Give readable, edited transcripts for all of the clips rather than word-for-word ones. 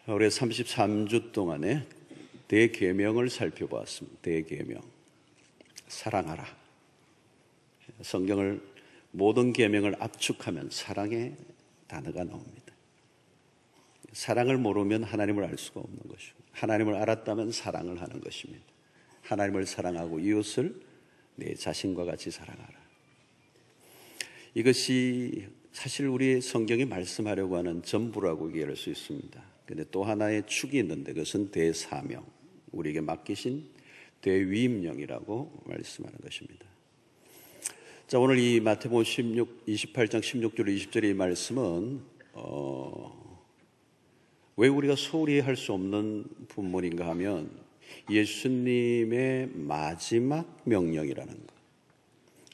올해 33주 동안에 대계명을 살펴보았습니다. 대계명. 사랑하라. 성경을 모든 계명을 압축하면 사랑의 단어가 나옵니다. 사랑을 모르면 하나님을 알 수가 없는 것이고, 하나님을 알았다면 사랑을 하는 것입니다. 하나님을 사랑하고 이웃을 내 자신과 같이 사랑하라. 이것이 사실 우리 성경이 말씀하려고 하는 전부라고 얘기할 수 있습니다. 그런데 또 하나의 축이 있는데 그것은 대사명, 우리에게 맡기신 대위임령이라고 말씀하는 것입니다. 자, 오늘 이 마태복음 28장 16절 20절의 이 말씀은 왜 우리가 소홀히 할 수 없는 본문인가 하면 예수님의 마지막 명령이라는 것,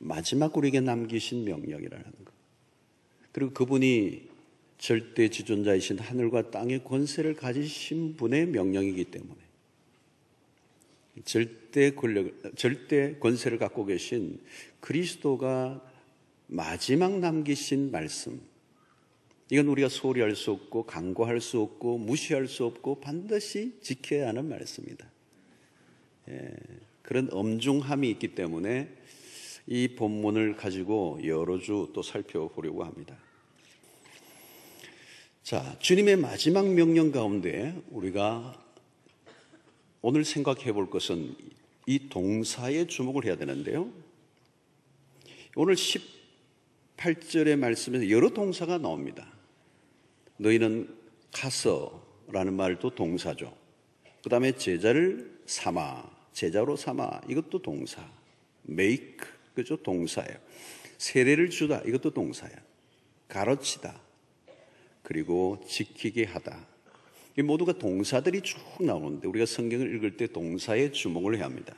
마지막 우리에게 남기신 명령이라는 것, 그리고 그분이 절대 지존자이신 하늘과 땅의 권세를 가지신 분의 명령이기 때문에 절대 권세를 갖고 계신 그리스도가 마지막 남기신 말씀, 이건 우리가 소홀히 할 수 없고 간과할 수 없고 무시할 수 없고 반드시 지켜야 하는 말씀이다. 그런 엄중함이 있기 때문에 이 본문을 가지고 여러 주 또 살펴보려고 합니다. 자, 주님의 마지막 명령 가운데 우리가 오늘 생각해 볼 것은 이 동사에 주목을 해야 되는데요. 오늘 18절의 말씀에서 여러 동사가 나옵니다. 너희는 가서라는 말도 동사죠. 그 다음에 제자를 삼아, 제자로 삼아, 이것도 동사. make, 그죠? 동사예요. 세례를 주다, 이것도 동사예요. 가르치다, 그리고 지키게 하다. 이 모두가 동사들이 쭉 나오는데 우리가 성경을 읽을 때 동사에 주목을 해야 합니다.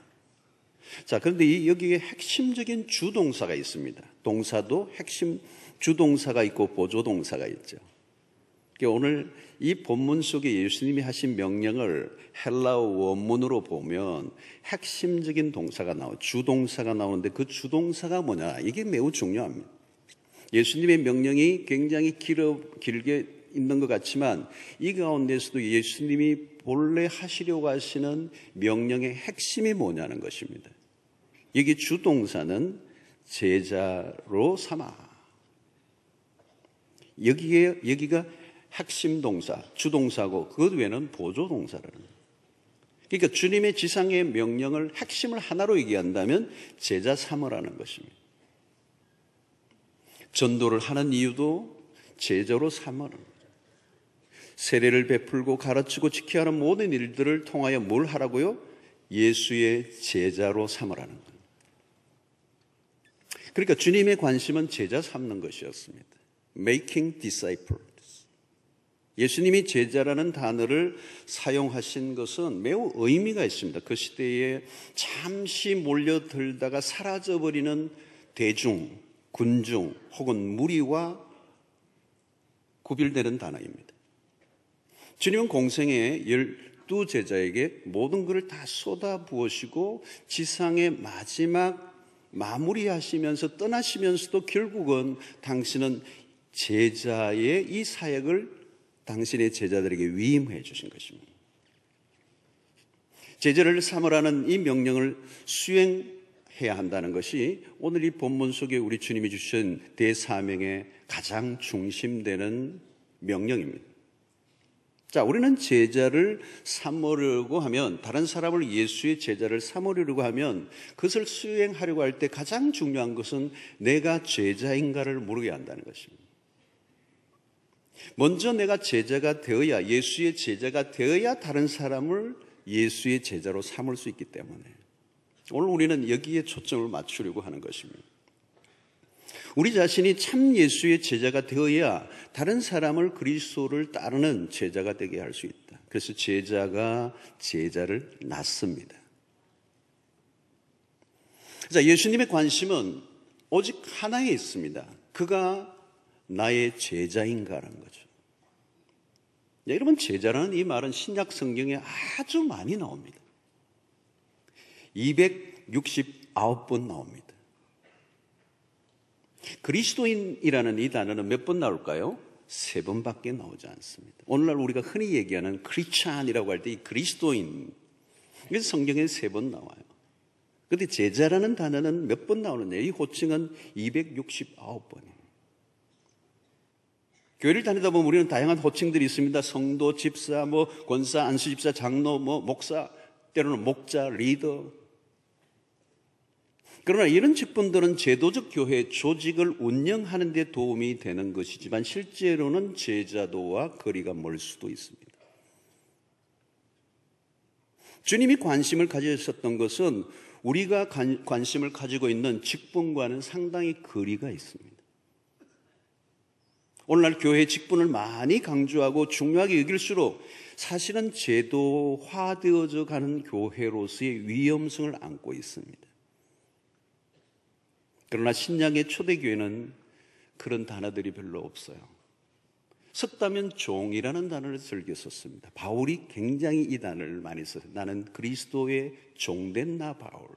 자, 그런데 여기에 핵심적인 주동사가 있습니다. 동사도 핵심 주동사가 있고 보조동사가 있죠. 오늘 이 본문 속에 예수님이 하신 명령을 헬라어 원문으로 보면 핵심적인 동사가 주동사가 나오는데 그 주동사가 뭐냐? 이게 매우 중요합니다. 예수님의 명령이 굉장히 길게 있는 것 같지만 이 가운데서도 예수님이 본래 하시려고 하시는 명령의 핵심이 뭐냐는 것입니다. 여기 주동사는 제자로 삼아. 여기가 핵심 동사, 주동사고 그 외에는 보조동사라는 거예요. 그러니까 주님의 지상의 명령을 핵심을 하나로 얘기한다면 제자 삼으라는 것입니다. 전도를 하는 이유도 제자로 삼으라는 거예요. 세례를 베풀고 가르치고 지켜야 하는 모든 일들을 통하여 뭘 하라고요? 예수의 제자로 삼으라는 거예요. 그러니까 주님의 관심은 제자 삼는 것이었습니다. Making disciples. 예수님이 제자라는 단어를 사용하신 것은 매우 의미가 있습니다. 그 시대에 잠시 몰려들다가 사라져버리는 대중, 군중 혹은 무리와 구별되는 단어입니다. 주님은 공생의 12제자에게 모든 것을 다 쏟아부으시고 지상의 마지막 마무리하시면서 떠나시면서도 결국은 당신은 제자의 이 사역을 당신의 제자들에게 위임해 주신 것입니다. 제자를 삼으라는 이 명령을 수행해야 한다는 것이 오늘 이 본문 속에 우리 주님이 주신 대사명의 가장 중심되는 명령입니다. 자, 우리는 제자를 삼으려고 하면, 다른 사람을 예수의 제자를 삼으려고 하면 그것을 수행하려고 할 때 가장 중요한 것은 내가 제자인가를 모르게 한다는 것입니다. 먼저 내가 제자가 되어야, 예수의 제자가 되어야 다른 사람을 예수의 제자로 삼을 수 있기 때문에 오늘 우리는 여기에 초점을 맞추려고 하는 것입니다. 우리 자신이 참 예수의 제자가 되어야 다른 사람을 그리스도를 따르는 제자가 되게 할 수 있다. 그래서 제자가 제자를 낳습니다. 자, 예수님의 관심은 오직 하나에 있습니다. 그가 나의 제자인가라는 거죠. 여러분, 제자라는 이 말은 신약 성경에 아주 많이 나옵니다. 269번 나옵니다. 그리스도인이라는 이 단어는 몇 번 나올까요? 세 번밖에 나오지 않습니다. 오늘날 우리가 흔히 얘기하는 크리스찬이라고 할 때 이 그리스도인, 그래서 성경에 세 번 나와요. 그런데 제자라는 단어는 몇 번 나오느냐? 이 호칭은 269번이에요. 교회를 다니다 보면 우리는 다양한 호칭들이 있습니다. 성도, 집사, 권사, 안수집사, 장로, 목사, 때로는 목자, 리더. 그러나 이런 직분들은 제도적 교회 조직을 운영하는 데 도움이 되는 것이지만 실제로는 제자도와 거리가 멀 수도 있습니다. 주님이 관심을 가지셨던 것은 우리가 관심을 가지고 있는 직분과는 상당히 거리가 있습니다. 오늘날 교회의 직분을 많이 강조하고 중요하게 여길수록 사실은 제도화되어져 가는 교회로서의 위험성을 안고 있습니다. 그러나 신약의 초대교회는 그런 단어들이 별로 없어요. 섰다면 종이라는 단어를 즐겨 썼습니다. 바울이 굉장히 이 단어를 많이 써요. 나는 그리스도의 종된 나 바울.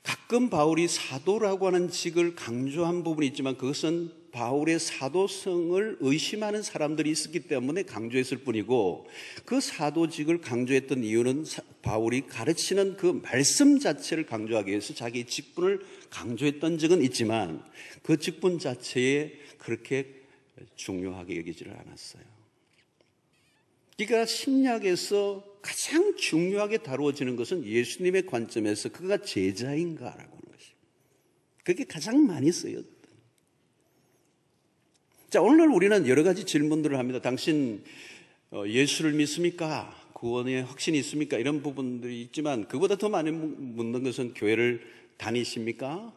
가끔 바울이 사도라고 하는 직을 강조한 부분이 있지만 그것은 바울의 사도성을 의심하는 사람들이 있었기 때문에 강조했을 뿐이고, 그 사도직을 강조했던 이유는 바울이 가르치는 그 말씀 자체를 강조하기 위해서 자기 직분을 강조했던 적은 있지만 그 직분 자체에 그렇게 중요하게 여기지를 않았어요. 그러니까 신약에서 가장 중요하게 다루어지는 것은 예수님의 관점에서 그가 제자인가라고 하는 것입니다. 그게 가장 많이 쓰여요. 자, 오늘날 우리는 여러 가지 질문들을 합니다. 당신 예수를 믿습니까? 구원의 확신이 있습니까? 이런 부분들이 있지만 그보다 더 많이 묻는 것은 교회를 다니십니까?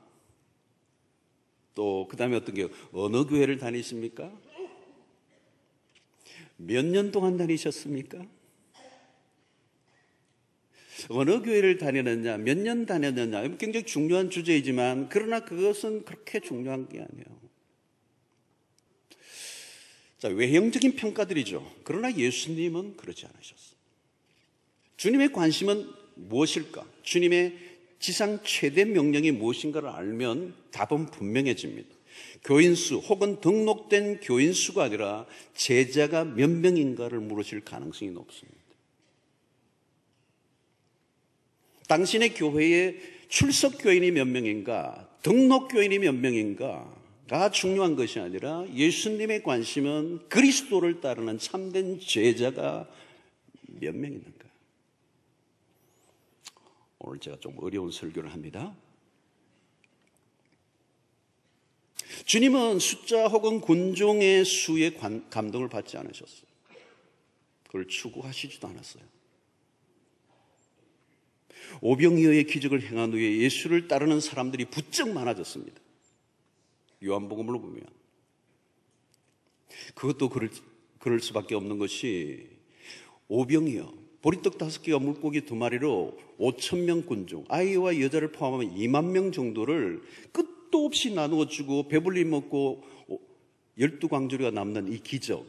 또 그 다음에 어떤 게 어느 교회를 다니십니까? 몇 년 동안 다니셨습니까? 어느 교회를 다니느냐, 몇 년 다녔느냐, 굉장히 중요한 주제이지만 그러나 그것은 그렇게 중요한 게 아니에요. 자, 외형적인 평가들이죠. 그러나 예수님은 그러지 않으셨어요. 주님의 관심은 무엇일까? 주님의 지상 최대 명령이 무엇인가를 알면 답은 분명해집니다. 교인수 혹은 등록된 교인수가 아니라 제자가 몇 명인가를 물으실 가능성이 높습니다. 당신의 교회에 출석 교인이 몇 명인가, 등록 교인이 몇 명인가가 중요한 것이 아니라 예수님의 관심은 그리스도를 따르는 참된 제자가 몇 명 있는가. 오늘 제가 좀 어려운 설교를 합니다. 주님은 숫자 혹은 군종의 수에 감동을 받지 않으셨어요. 그걸 추구하시지도 않았어요. 오병이어의 기적을 행한 후에 예수를 따르는 사람들이 부쩍 많아졌습니다. 요한복음으로 보면 그것도 그럴 수밖에 없는 것이, 오병이어 보리떡 5개와 물고기 2마리로 5,000명 군중, 아이와 여자를 포함하면 2만 명 정도를 끝도 없이 나누어 주고 배불리 먹고 12광주리가 남는 이 기적,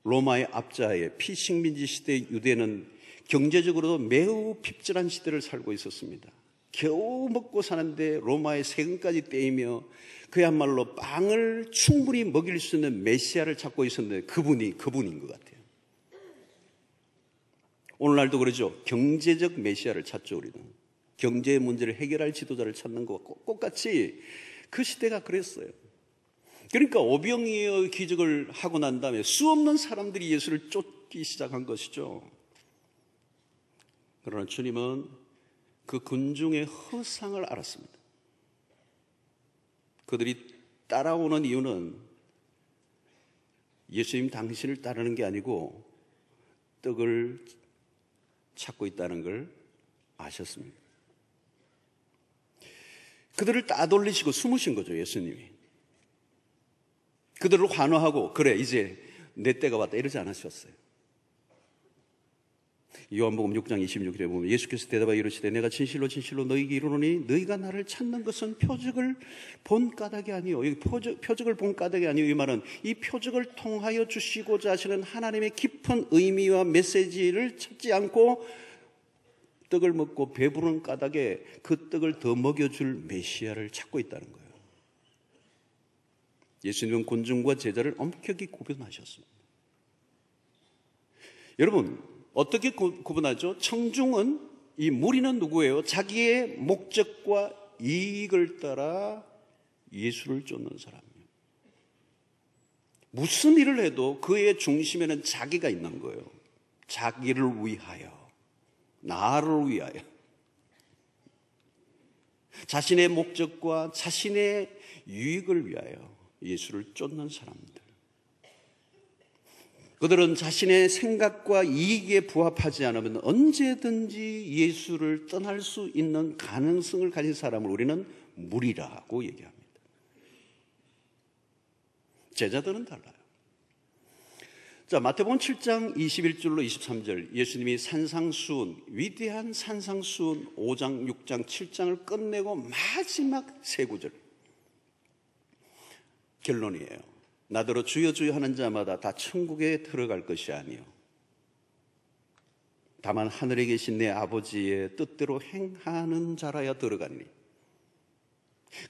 로마의 압자에 피식민지 시대 유대는 경제적으로도 매우 핍절한 시대를 살고 있었습니다. 겨우 먹고 사는데 로마의 세금까지 떼이며 그야말로 빵을 충분히 먹일 수 있는 메시아를 찾고 있었는데 그분인 것 같아요. 오늘날도 그러죠. 경제적 메시아를 찾죠. 우리는 경제의 문제를 해결할 지도자를 찾는 것과 똑같이 그 시대가 그랬어요. 그러니까 오병이어 기적을 하고 난 다음에 수없는 사람들이 예수를 쫓기 시작한 것이죠. 그러나 주님은 그 군중의 허상을 알았습니다. 그들이 따라오는 이유는 예수님 당신을 따르는 게 아니고 떡을 찾고 있다는 걸 아셨습니다. 그들을 따돌리시고 숨으신 거죠, 예수님이. 그들을 환호하고 그래 이제 내 때가 왔다 이러지 않으셨어요. 요한복음 6장 26절에 보면 예수께서 대답하여 이르시되 내가 진실로 진실로 너희에게 이르노니 너희가 나를 찾는 것은 표적을 본 까닭이 아니요. 여기 표적을 본 까닭이 아니요. 이 말은 이 표적을 통하여 주시고자 하시는 하나님의 깊은 의미와 메시지를 찾지 않고 떡을 먹고 배부른 까닭에 그 떡을 더 먹여줄 메시아를 찾고 있다는 거예요. 예수님은 군중과 제자를 엄격히 구분하셨습니다. 여러분, 어떻게 구분하죠? 청중은, 이 무리는 누구예요? 자기의 목적과 이익을 따라 예수를 쫓는 사람이에요. 무슨 일을 해도 그의 중심에는 자기가 있는 거예요. 자기를 위하여, 나를 위하여. 자신의 목적과 자신의 유익을 위하여 예수를 쫓는 사람들. 그들은 자신의 생각과 이익에 부합하지 않으면 언제든지 예수를 떠날 수 있는 가능성을 가진 사람을 우리는 무리라고 얘기합니다. 제자들은 달라요. 자, 마태복음 7장 21절로 23절, 예수님이 산상수훈, 위대한 산상수훈 5장, 6장, 7장을 끝내고 마지막 세 구절. 결론이에요. 나더러 주여 주여 하는 자마다 다 천국에 들어갈 것이 아니요 다만 하늘에 계신 내 아버지의 뜻대로 행하는 자라야 들어가니.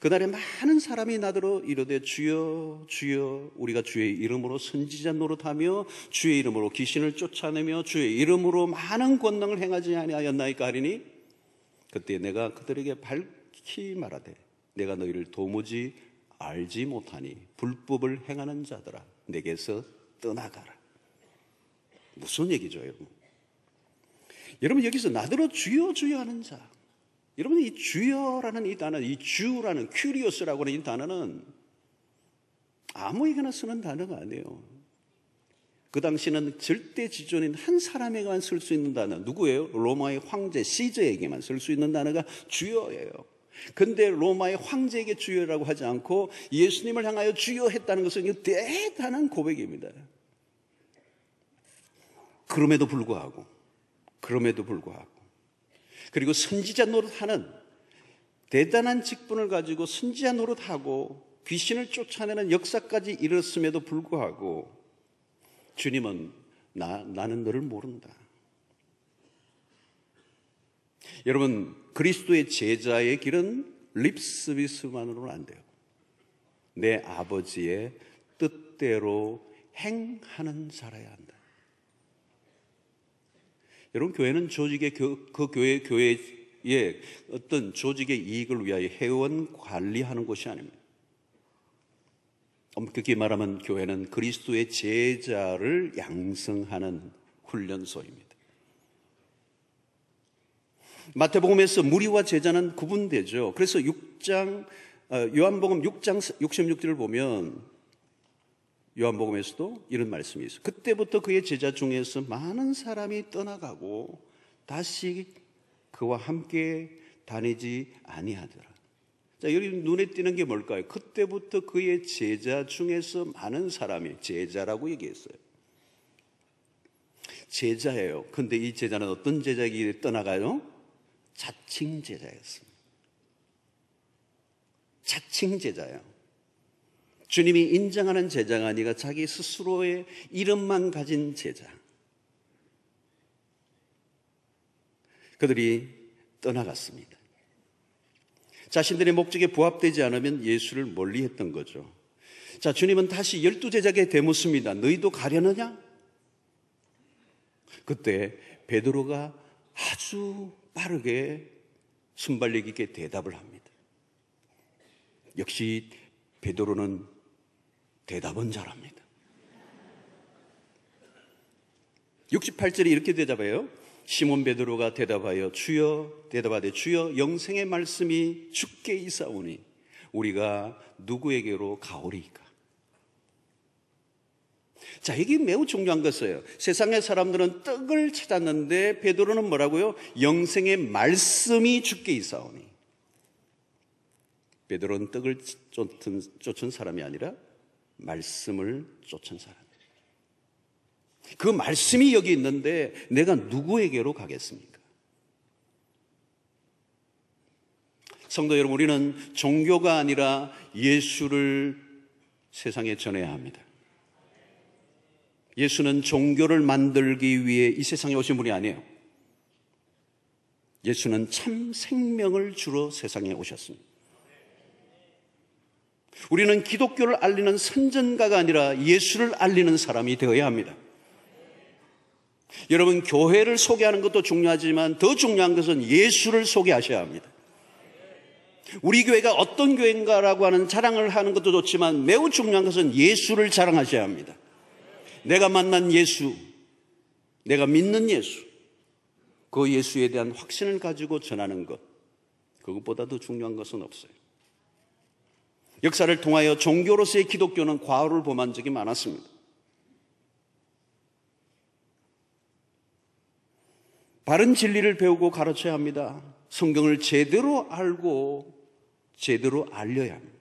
그날에 많은 사람이 나더러 이르되 주여 주여 우리가 주의 이름으로 선지자 노릇하며 주의 이름으로 귀신을 쫓아내며 주의 이름으로 많은 권능을 행하지 아니하였나이까 하리니 그때 내가 그들에게 밝히 말하되 내가 너희를 도무지 알지 못하니 불법을 행하는 자들아 내게서 떠나가라. 무슨 얘기죠, 여러분? 여러분, 여기서 나더러 주여 주여 하는 자, 여러분, 이 주여라는 이 단어, 이 주라는, 큐리오스라고 하는 이 단어는 아무에게나 쓰는 단어가 아니에요. 그 당시는 절대 지존인 한 사람에게만 쓸 수 있는 단어. 누구예요? 로마의 황제 시저에게만 쓸 수 있는 단어가 주여예요. 근데 로마의 황제에게 주여라고 하지 않고 예수님을 향하여 주여 했다는 것은 대단한 고백입니다. 그럼에도 불구하고 그리고 선지자 노릇하는 대단한 직분을 가지고 선지자 노릇하고 귀신을 쫓아내는 역사까지 이뤘음에도 불구하고 주님은 나는 너를 모른다. 여러분, 그리스도의 제자의 길은 립서비스만으로는 안 돼요. 내 아버지의 뜻대로 행하는 자라야 한다. 여러분, 교회는 조직의 교회의 어떤 조직의 이익을 위하여 회원 관리하는 곳이 아닙니다. 엄격히 말하면 교회는 그리스도의 제자를 양성하는 훈련소입니다. 마태복음에서 무리와 제자는 구분되죠. 그래서 요한복음 6장 66절을 보면 요한복음에서도 이런 말씀이 있어요. 그때부터 그의 제자 중에서 많은 사람이 떠나가고 다시 그와 함께 다니지 아니하더라. 자, 여기 눈에 띄는 게 뭘까요? 그때부터 그의 제자 중에서 많은 사람이, 제자라고 얘기했어요. 제자예요. 근데 이 제자는 어떤 제자에게 떠나가요? 자칭 제자였습니다. 자칭 제자예요. 주님이 인정하는 제자가 아니라 자기 스스로의 이름만 가진 제자. 그들이 떠나갔습니다. 자신들의 목적에 부합되지 않으면 예수를 멀리했던 거죠. 자, 주님은 다시 12제자에게 되묻습니다. 너희도 가려느냐? 그때 베드로가 아주 빠르게 순발력 있게 대답을 합니다. 역시 베드로는 대답은 잘합니다. 68절에 이렇게 대답해요. 시몬 베드로가 대답하여 대답하되 주여 영생의 말씀이 주께 있사오니 우리가 누구에게로 가오리이까? 자, 이게 매우 중요한 것이에요. 세상의 사람들은 떡을 찾았는데 베드로는 뭐라고요? 영생의 말씀이 주께 있사오니. 베드로는 떡을 쫓은 사람이 아니라 말씀을 쫓은 사람. 그 말씀이 여기 있는데 내가 누구에게로 가겠습니까? 성도 여러분, 우리는 종교가 아니라 예수를 세상에 전해야 합니다. 예수는 종교를 만들기 위해 이 세상에 오신 분이 아니에요. 예수는 참 생명을 주러 세상에 오셨습니다. 우리는 기독교를 알리는 선전가가 아니라 예수를 알리는 사람이 되어야 합니다. 여러분, 교회를 소개하는 것도 중요하지만 더 중요한 것은 예수를 소개하셔야 합니다. 우리 교회가 어떤 교회인가라고 하는 자랑을 하는 것도 좋지만 매우 중요한 것은 예수를 자랑하셔야 합니다. 내가 만난 예수, 내가 믿는 예수, 그 예수에 대한 확신을 가지고 전하는 것, 그것보다 더 중요한 것은 없어요. 역사를 통하여 종교로서의 기독교는 과오를 범한 적이 많았습니다. 바른 진리를 배우고 가르쳐야 합니다. 성경을 제대로 알고 제대로 알려야 합니다.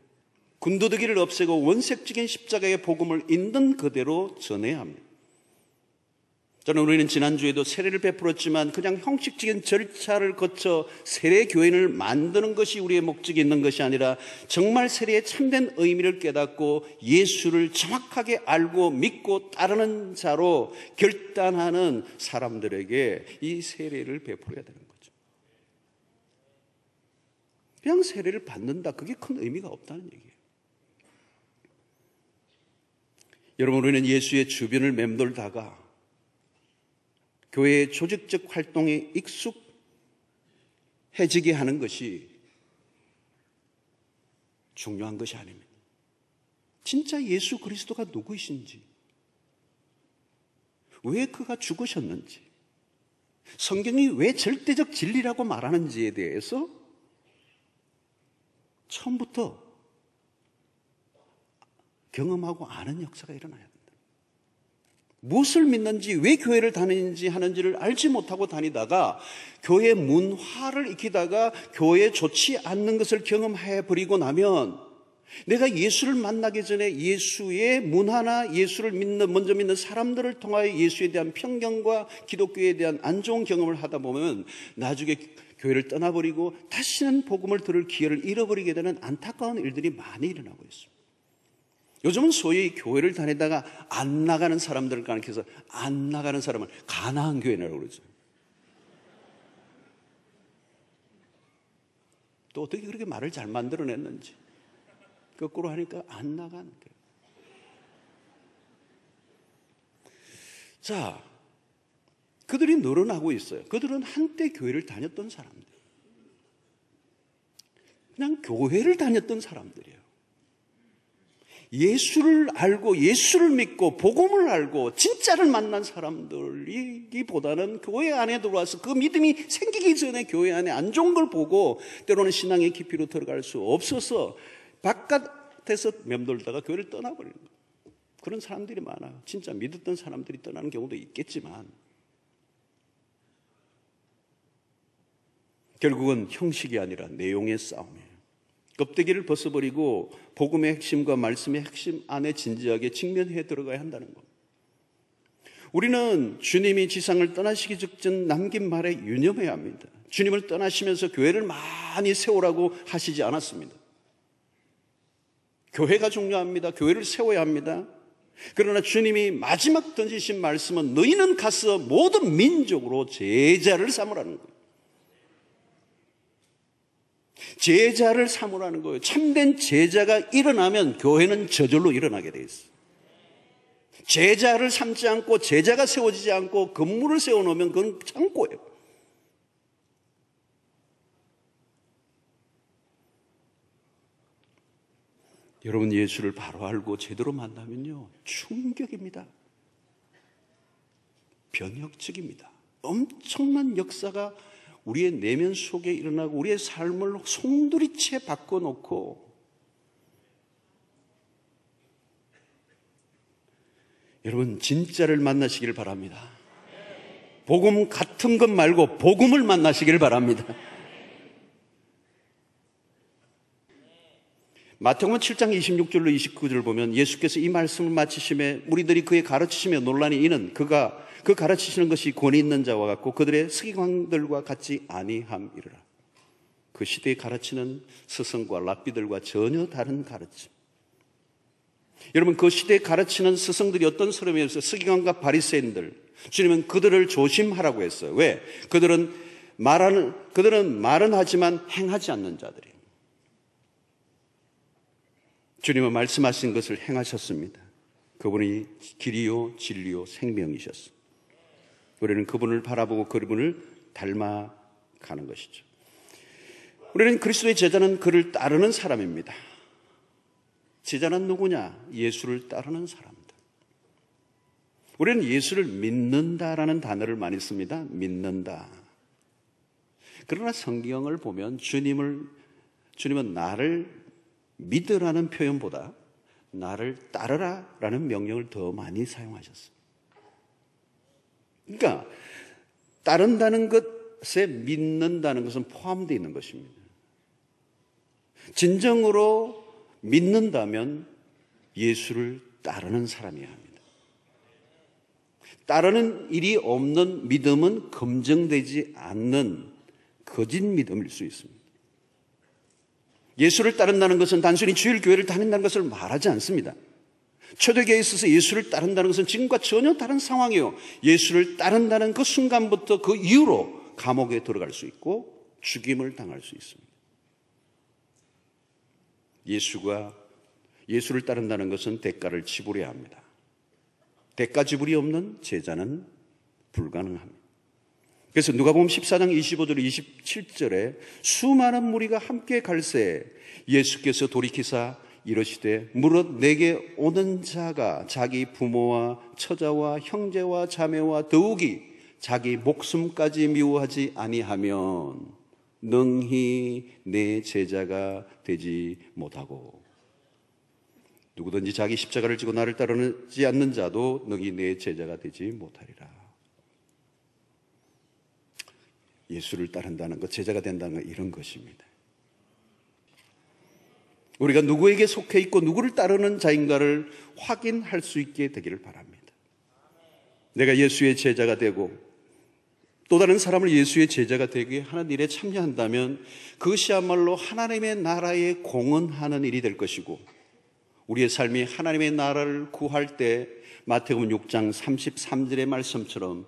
군더더기를 없애고 원색적인 십자가의 복음을 있는 그대로 전해야 합니다. 저는 우리는 지난주에도 세례를 베풀었지만 그냥 형식적인 절차를 거쳐 세례 교인을 만드는 것이 우리의 목적이 있는 것이 아니라 정말 세례의 참된 의미를 깨닫고 예수를 정확하게 알고 믿고 따르는 자로 결단하는 사람들에게 이 세례를 베풀어야 되는 거죠. 그냥 세례를 받는다, 그게 큰 의미가 없다는 얘기예요. 여러분, 우리는 예수의 주변을 맴돌다가 교회의 조직적 활동에 익숙해지게 하는 것이 중요한 것이 아닙니다. 진짜 예수 그리스도가 누구이신지, 왜 그가 죽으셨는지, 성경이 왜 절대적 진리라고 말하는지에 대해서 처음부터 경험하고 아는 역사가 일어나야 됩니다. 무엇을 믿는지, 왜 교회를 다니는지 하는지를 알지 못하고 다니다가 교회 문화를 익히다가 교회에 좋지 않는 것을 경험해버리고 나면 내가 예수를 만나기 전에 예수의 문화나 예수를 먼저 믿는 사람들을 통하여 예수에 대한 편견과 기독교에 대한 안 좋은 경험을 하다 보면 나중에 교회를 떠나버리고 다시는 복음을 들을 기회를 잃어버리게 되는 안타까운 일들이 많이 일어나고 있습니다. 요즘은 소위 교회를 다니다가 안 나가는 사람들을 가리켜서 안 나가는 사람을 가나안 교회라고 그러죠. 또 어떻게 그렇게 말을 잘 만들어냈는지. 거꾸로 하니까 안 나가는 교회. 자, 그들이 늘어나고 있어요. 그들은 한때 교회를 다녔던 사람들. 그냥 교회를 다녔던 사람들이에요. 예수를 알고 예수를 믿고 복음을 알고 진짜를 만난 사람들이기보다는 교회 안에 들어와서 그 믿음이 생기기 전에 교회 안에 안 좋은 걸 보고 때로는 신앙의 깊이로 들어갈 수 없어서 바깥에서 맴돌다가 교회를 떠나버리는 거예요. 그런 사람들이 많아요. 진짜 믿었던 사람들이 떠나는 경우도 있겠지만 결국은 형식이 아니라 내용의 싸움이에요. 껍데기를 벗어버리고 복음의 핵심과 말씀의 핵심 안에 진지하게 직면해 들어가야 한다는 것. 우리는 주님이 지상을 떠나시기 직전 남긴 말에 유념해야 합니다. 주님을 떠나시면서 교회를 많이 세우라고 하시지 않았습니다. 교회가 중요합니다. 교회를 세워야 합니다. 그러나 주님이 마지막 던지신 말씀은 너희는 가서 모든 민족으로 제자를 삼으라는 거예요. 제자를 삼으라는 거예요. 참된 제자가 일어나면 교회는 저절로 일어나게 돼 있어요. 제자를 삼지 않고 제자가 세워지지 않고 건물을 세워놓으면 그건 창고예요. 여러분, 예수를 바로 알고 제대로 만나면요 충격입니다. 변혁적입니다. 엄청난 역사가 우리의 내면 속에 일어나고 우리의 삶을 송두리째 바꿔놓고 여러분 진짜를 만나시길 바랍니다. 복음 같은 것 말고 복음을 만나시길 바랍니다. 마태복음 7장 26절로 29절을 보면 예수께서 이 말씀을 마치심에 무리들이 그의 가르치심에 논란이 이는 그가 그 가르치시는 것이 권위 있는 자와 같고 그들의 서기관들과 같지 아니함이라. 그 시대에 가르치는 스승과 랍비들과 전혀 다른 가르침. 여러분, 그 시대에 가르치는 스승들이 어떤 사람이었어요? 서기관과 바리새인들. 주님은 그들을 조심하라고 했어요. 왜? 그들은 말은 하지만 행하지 않는 자들이에요. 주님은 말씀하신 것을 행하셨습니다. 그분이 길이요 진리요 생명이셨습니다. 우리는 그분을 바라보고 그분을 닮아가는 것이죠. 우리는 그리스도의 제자는 그를 따르는 사람입니다. 제자는 누구냐? 예수를 따르는 사람입니다. 우리는 예수를 믿는다라는 단어를 많이 씁니다. 믿는다. 그러나 성경을 보면 주님은 나를 믿으라는 표현보다 나를 따르라라는 명령을 더 많이 사용하셨습니다. 그러니까 따른다는 것에 믿는다는 것은 포함되어 있는 것입니다. 진정으로 믿는다면 예수를 따르는 사람이어야 합니다. 따르는 일이 없는 믿음은 검증되지 않는 거짓 믿음일 수 있습니다. 예수를 따른다는 것은 단순히 주일교회를 다닌다는 것을 말하지 않습니다. 초대교회에 있어서 예수를 따른다는 것은 지금과 전혀 다른 상황이에요. 예수를 따른다는 그 순간부터 그 이후로 감옥에 들어갈 수 있고 죽임을 당할 수 있습니다. 예수를 따른다는 것은 대가를 지불해야 합니다. 대가 지불이 없는 제자는 불가능합니다. 그래서 누가복음 14장 25절 27절에 수많은 무리가 함께 갈새 예수께서 돌이키사 이르시되 무릇 내게 오는 자가 자기 부모와 처자와 형제와 자매와 더욱이 자기 목숨까지 미워하지 아니하면 능히 내 제자가 되지 못하고 누구든지 자기 십자가를 지고 나를 따르지 않는 자도 능히 내 제자가 되지 못하리라. 예수를 따른다는 것, 제자가 된다는 것, 이런 것입니다. 우리가 누구에게 속해 있고 누구를 따르는 자인가를 확인할 수 있게 되기를 바랍니다. 내가 예수의 제자가 되고 또 다른 사람을 예수의 제자가 되게 하는 일에 참여한다면 그것이야말로 하나님의 나라에 공헌하는 일이 될 것이고 우리의 삶이 하나님의 나라를 구할 때 마태복음 6장 33절의 말씀처럼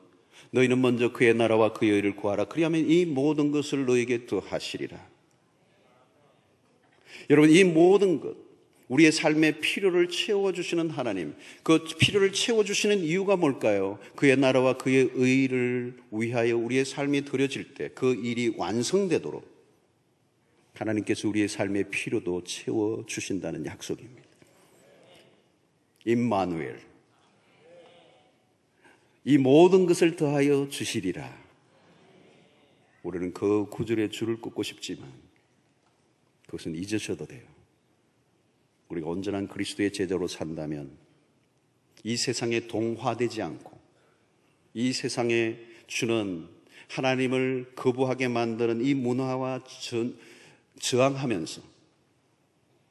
너희는 먼저 그의 나라와 그의 의를 구하라. 그리하면 이 모든 것을 너에게 더하시리라. 여러분, 이 모든 것, 우리의 삶의 필요를 채워주시는 하나님, 그 필요를 채워주시는 이유가 뭘까요? 그의 나라와 그의 의를 위하여 우리의 삶이 드려질 때 그 일이 완성되도록 하나님께서 우리의 삶의 필요도 채워주신다는 약속입니다. 임마누엘, 이 모든 것을 더하여 주시리라. 우리는 그 구절에 줄을 긋고 싶지만 그것은 잊으셔도 돼요. 우리가 온전한 그리스도의 제자로 산다면 이 세상에 동화되지 않고 이 세상에 주는 하나님을 거부하게 만드는 이 문화와 저항하면서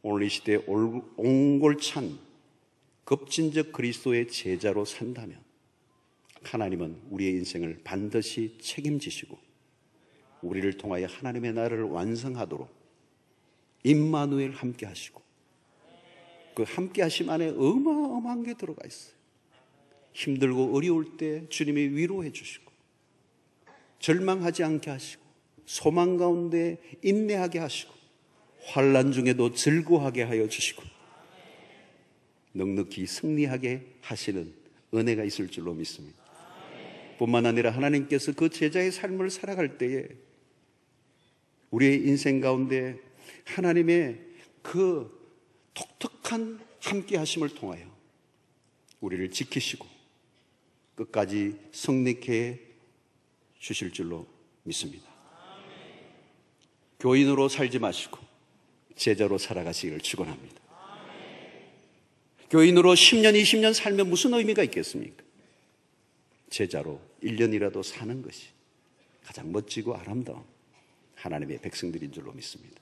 오늘 이 시대에 옹골찬 급진적 그리스도의 제자로 산다면 하나님은 우리의 인생을 반드시 책임지시고 우리를 통하여 하나님의 나라를 완성하도록 임마누엘 함께 하시고 그 함께 하심 안에 어마어마한 게 들어가 있어요. 힘들고 어려울 때 주님이 위로해 주시고 절망하지 않게 하시고 소망 가운데 인내하게 하시고 환난 중에도 즐거워하게 하여 주시고 넉넉히 승리하게 하시는 은혜가 있을 줄로 믿습니다. 뿐만 아니라 하나님께서 그 제자의 삶을 살아갈 때에 우리의 인생 가운데 하나님의 그 독특한 함께 하심을 통하여 우리를 지키시고 끝까지 성립해 주실 줄로 믿습니다. 교인으로 살지 마시고 제자로 살아가시기를 축원합니다. 교인으로 10년, 20년 살면 무슨 의미가 있겠습니까? 제자로 1년이라도 사는 것이 가장 멋지고 아름다운 하나님의 백성들인 줄로 믿습니다.